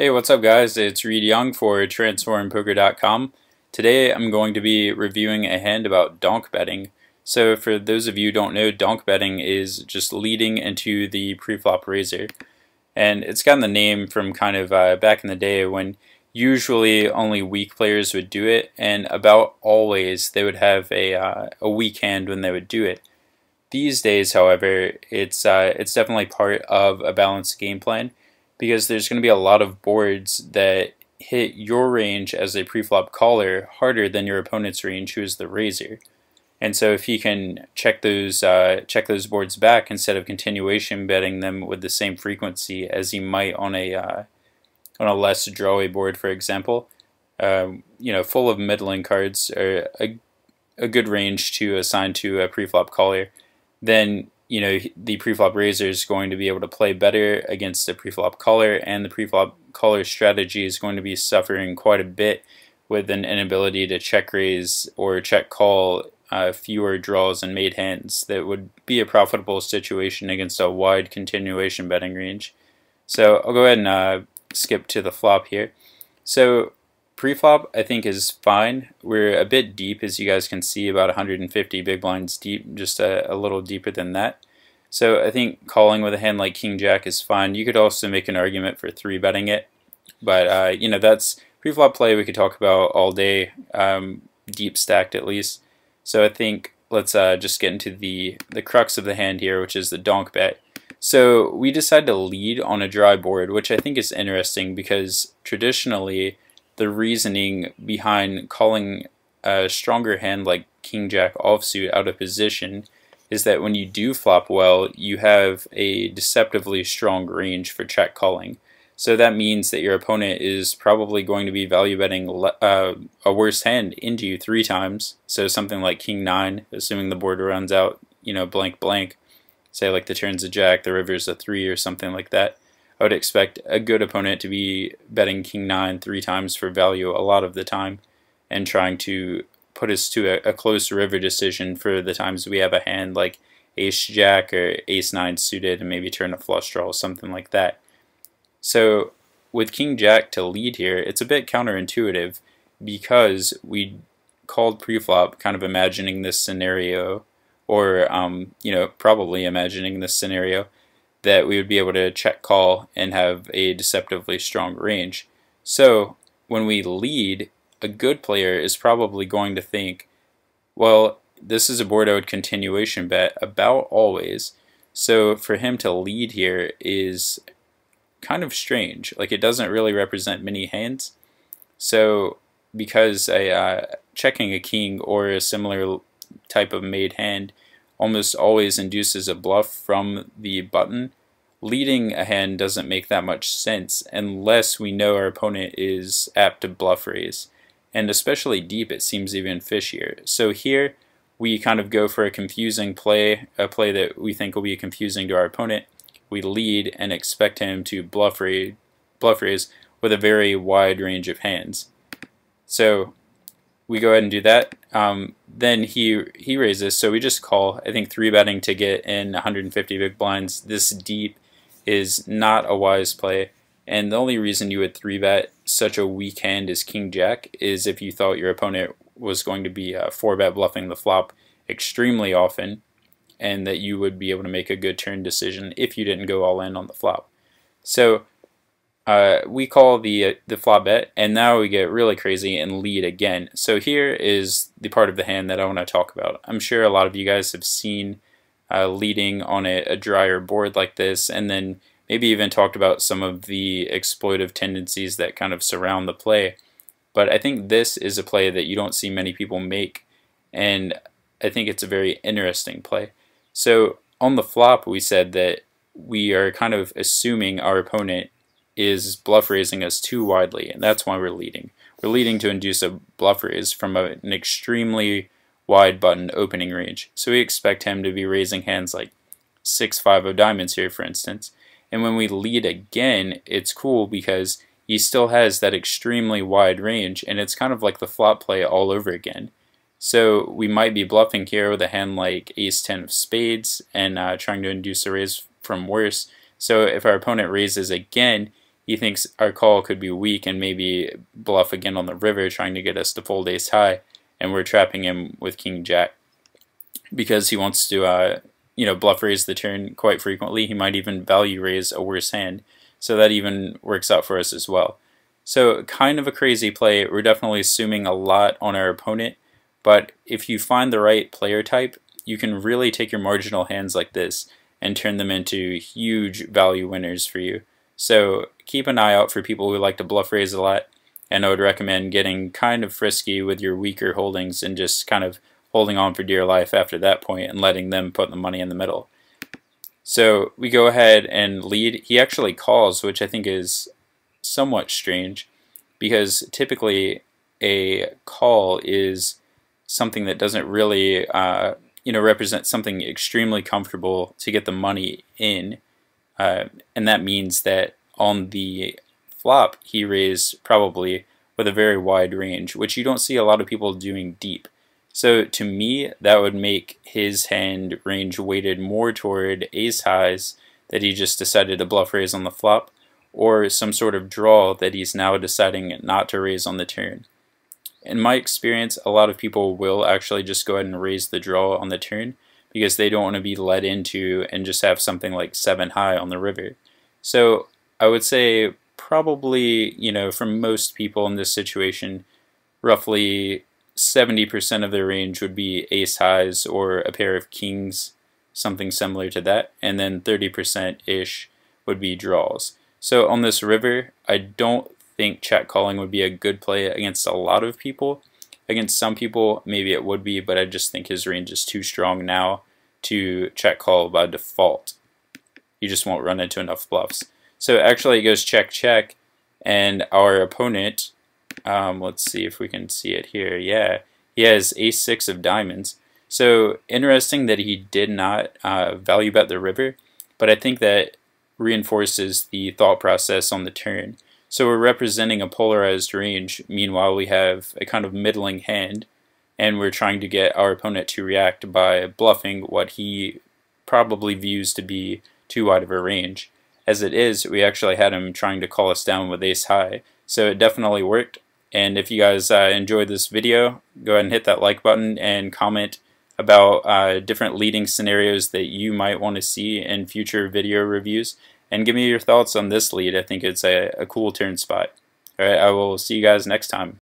Hey, what's up guys? It's Reed Young for transformpoker.com. Today I'm going to be reviewing a hand about donk betting. So for those of you who don't know, donk betting is just leading into the preflop raiser. And it's gotten the name from kind of back in the day when usually only weak players would do it, and about always they would have a weak hand when they would do it. These days, however, it's definitely part of a balanced game plan, because there's going to be a lot of boards that hit your range as a preflop caller harder than your opponent's range, who is the raiser. And so if he can check those boards back instead of continuation betting them with the same frequency as he might on a less drawy board, for example, full of middling cards are a good range to assign to a preflop caller, then the preflop raiser is going to be able to play better against the preflop caller, and the preflop caller strategy is going to be suffering quite a bit with an inability to check raise or check call fewer draws and made hands that would be a profitable situation against a wide continuation betting range. So I'll go ahead and skip to the flop here. So preflop I think is fine. We're a bit deep, as you guys can see, about 150 big blinds deep, just a little deeper than that. So I think calling with a hand like King Jack is fine. You could also make an argument for 3-betting it, but that's preflop play we could talk about all day, deep stacked at least. So I think let's just get into the crux of the hand here, which is the donk bet. So we decide to lead on a dry board, which I think is interesting because traditionally the reasoning behind calling a stronger hand like King Jack offsuit out of position is that when you do flop well, you have a deceptively strong range for check calling. So that means that your opponent is probably going to be value betting a worse hand into you 3 times. So something like King 9, assuming the board runs out, blank blank, say like the turn's a jack, the river's a 3 or something like that. I would expect a good opponent to be betting King 9 3 times for value a lot of the time, and trying to put us to a close river decision for the times we have a hand like Ace Jack or Ace 9 suited and maybe turn a flush draw, something like that. So with King Jack to lead here, it's a bit counterintuitive because we called preflop kind of imagining this scenario, or probably imagining this scenario, that we would be able to check call and have a deceptively strong range. So when we lead, a good player is probably going to think, well, this is a board I would continuation bet about always. So for him to lead here is kind of strange. Like, it doesn't really represent many hands. So because checking a king or a similar type of made hand almost always induces a bluff from the button, leading a hand doesn't make that much sense unless we know our opponent is apt to bluff raise. And especially deep, it seems even fishier. So here we kind of go for a confusing play, a play that we think will be confusing to our opponent. We lead and expect him to bluff raise with a very wide range of hands. So we go ahead and do that. Then he raises, so we just call. I think 3-betting to get in 150 big blinds this deep is not a wise play. And the only reason you would 3-bet such a weak hand as King Jack is if you thought your opponent was going to be 4-bet bluffing the flop extremely often, and that you would be able to make a good turn decision if you didn't go all in on the flop. So we call the flop bet, and now we get really crazy and lead again. So here is the part of the hand that I want to talk about. I'm sure a lot of you guys have seen leading on a drier board like this, and then maybe even talked about some of the exploitive tendencies that kind of surround the play. But I think this is a play that you don't see many people make, and I think it's a very interesting play. So on the flop, we said that we are kind of assuming our opponent is bluff raising us too widely, and that's why we're leading. We're leading to induce a bluff raise from an extremely wide button opening range. So we expect him to be raising hands like 6-5 of diamonds here, for instance. And when we lead again, it's cool because he still has that extremely wide range, and it's kind of like the flop play all over again. So we might be bluffing here with a hand like Ace 10 of spades and trying to induce a raise from worse. So if our opponent raises again, he thinks our call could be weak and maybe bluff again on the river, trying to get us to fold ace high, and we're trapping him with king jack because he wants to bluff raise the turn quite frequently. He might even value raise a worse hand, so that even works out for us as well. So kind of a crazy play. We're definitely assuming a lot on our opponent, but if you find the right player type, you can really take your marginal hands like this and turn them into huge value winners for you. So keep an eye out for people who like to bluff raise a lot, and I would recommend getting kind of frisky with your weaker holdings and just kind of holding on for dear life after that point and letting them put the money in the middle. So we go ahead and lead. He actually calls, which I think is somewhat strange, because typically a call is something that doesn't really represent something extremely comfortable to get the money in, and that means that on the flop he raised probably with a very wide range, which you don't see a lot of people doing deep. So to me, that would make his hand range weighted more toward ace highs that he just decided to bluff raise on the flop, or some sort of draw that he's now deciding not to raise on the turn. In my experience, a lot of people will actually just go ahead and raise the draw on the turn because they don't want to be led into and just have something like 7 high on the river. So I would say probably, for most people in this situation, roughly 70% of their range would be ace highs or a pair of kings, something similar to that, and then 30%-ish would be draws. So on this river, I don't think check calling would be a good play against a lot of people. Against some people, maybe it would be, but I just think his range is too strong now to check call by default. You just won't run into enough bluffs. So actually it goes check check, and our opponent, let's see if we can see it here. Yeah, he has ace-6 of diamonds. So interesting that he did not value bet the river, but I think that reinforces the thought process on the turn. So we're representing a polarized range. Meanwhile, we have a kind of middling hand, and we're trying to get our opponent to react by bluffing what he probably views to be too wide of a range. As it is, we actually had him trying to call us down with ace high. So it definitely worked. And if you guys enjoyed this video, go ahead and hit that like button and comment about different leading scenarios that you might want to see in future video reviews. And give me your thoughts on this lead. I think it's a cool turn spot. Alright, I will see you guys next time.